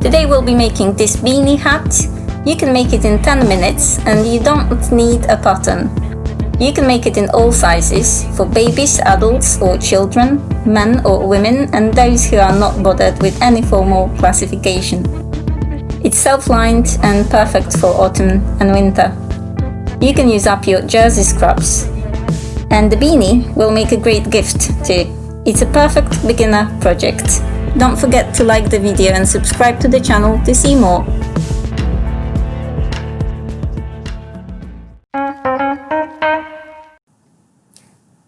Today we'll be making this beanie hat. You can make it in 10 minutes and you don't need a pattern. You can make it in all sizes, for babies, adults or children, men or women, and those who are not bothered with any formal classification. It's self-lined and perfect for autumn and winter. You can use up your jersey scraps. And the beanie will make a great gift too. It's a perfect beginner project. Don't forget to like the video and subscribe to the channel to see more.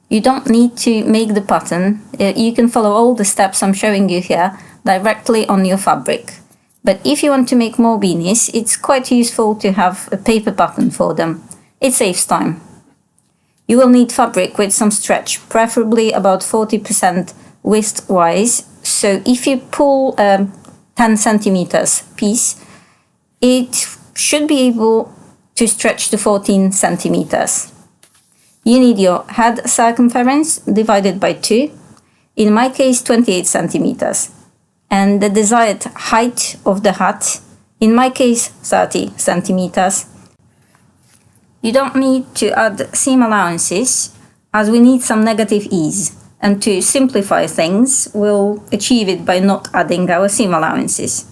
You don't need to make the pattern. You can follow all the steps I'm showing you here directly on your fabric. But if you want to make more beanies, it's quite useful to have a paper pattern for them. It saves time. You will need fabric with some stretch, preferably about 40% width-wise. So if you pull a 10 centimeters piece, it should be able to stretch to 14 centimeters. You need your head circumference divided by 2, in my case 28 centimeters, and the desired height of the hat, in my case 30 centimeters. You don't need to add seam allowances, as we need some negative ease, and to simplify things, we'll achieve it by not adding our seam allowances.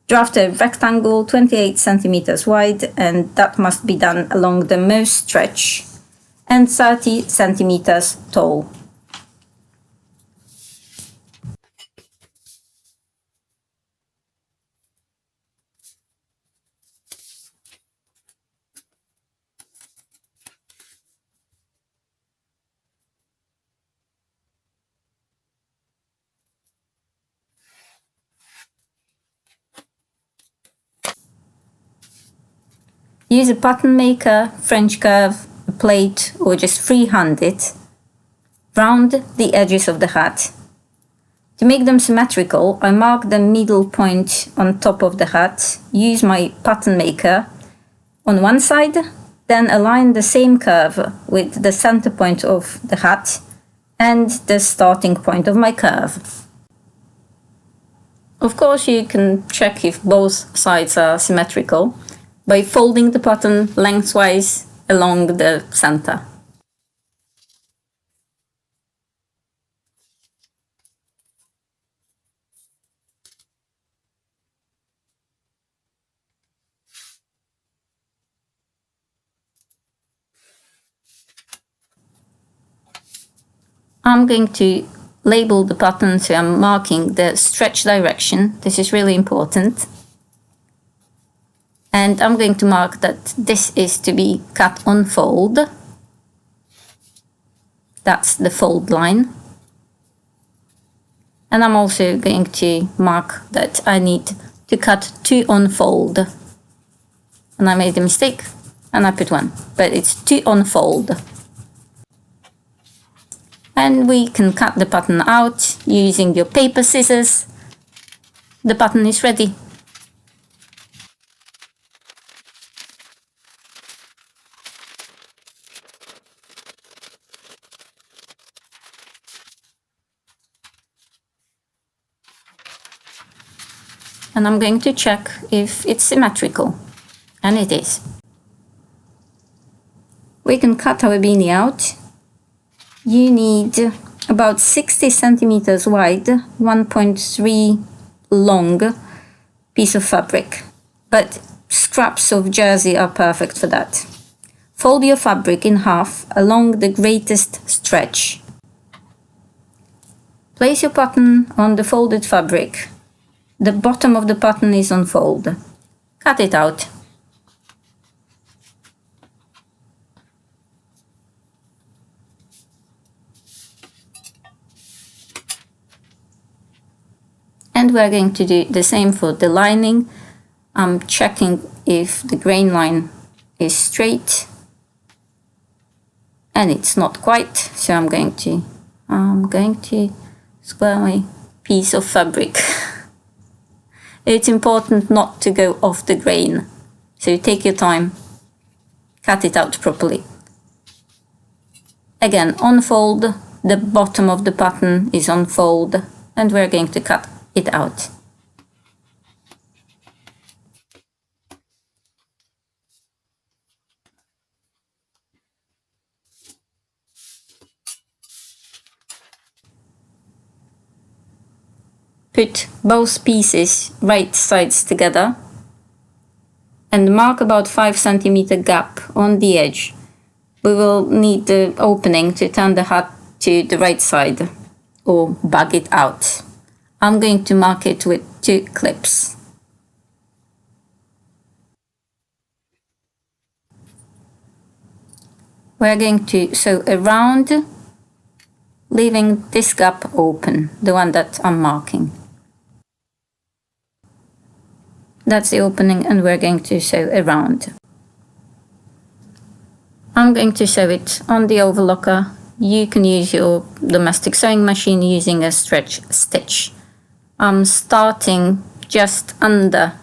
Draft a rectangle 28 centimeters wide, and that must be done along the most stretch, and 30 centimeters tall. Use a pattern maker, French curve, a plate, or just freehand it. Round the edges of the hat. To make them symmetrical, I mark the middle point on top of the hat, use my pattern maker on one side, then align the same curve with the center point of the hat and the starting point of my curve. Of course, you can check if both sides are symmetrical by folding the pattern lengthwise along the center. I'm going to label the pattern, so I'm marking the stretch direction. This is really important. And I'm going to mark that this is to be cut on fold. That's the fold line. And I'm also going to mark that I need to cut 2 on fold. And I made a mistake and I put 1, but it's 2 on fold. And we can cut the pattern out using your paper scissors. The pattern is ready. And I'm going to check if it's symmetrical, and it is. We can cut our beanie out. You need about 60 centimeters wide, 1.3 long piece of fabric, but scraps of jersey are perfect for that. Fold your fabric in half along the greatest stretch. Place your pattern on the folded fabric. The bottom of the pattern is on fold. Cut it out. And we're going to do the same for the lining. I'm checking if the grain line is straight. And it's not quite, so I'm going to square my piece of fabric. It's important not to go off the grain, so take your time, cut it out properly. Again, unfold, the bottom of the pattern is unfold, and we're going to cut it out. put both pieces right sides together and mark about 5 cm gap on the edge. We will need the opening to turn the hat to the right side or bug it out. I'm going to mark it with 2 clips. We're going to sew around, leaving this gap open, the one that I'm marking. That's the opening, and we're going to sew around. I'm going to sew it on the overlocker. You can use your domestic sewing machine using a stretch stitch. I'm starting just under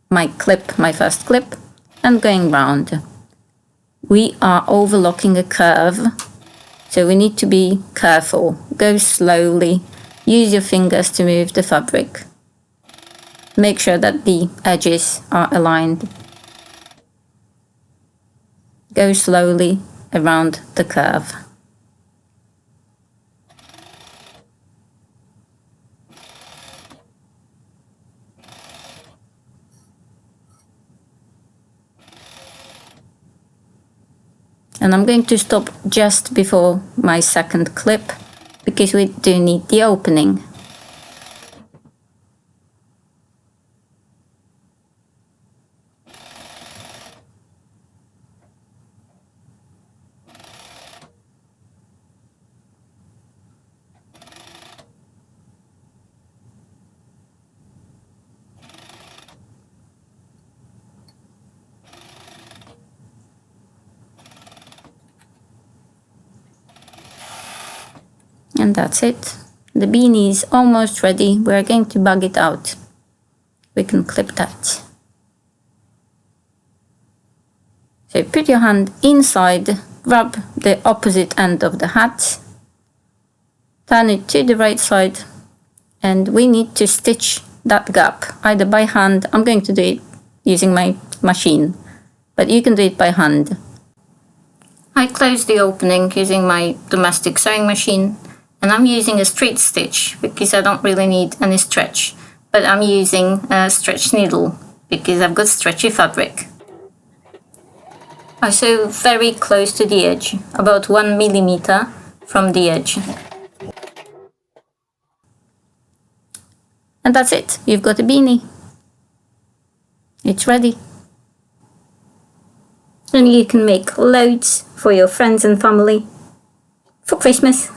my clip, my first clip, and going round. We are overlocking a curve, so we need to be careful. Go slowly, use your fingers to move the fabric. Make sure that the edges are aligned. Go slowly around the curve. And I'm going to stop just before my second clip because we do need the opening. And that's it. The beanie is almost ready. We're going to bug it out. We can clip that. So put your hand inside, grab the opposite end of the hat, turn it to the right side, and we need to stitch that gap either by hand. I'm going to do it using my machine, but you can do it by hand. I close the opening using my domestic sewing machine, and I'm using a straight stitch because I don't really need any stretch, but I'm using a stretch needle because I've got stretchy fabric. I sew very close to the edge, about 1 millimeter from the edge. And that's it, you've got a beanie. It's ready. And you can make loads for your friends and family for Christmas.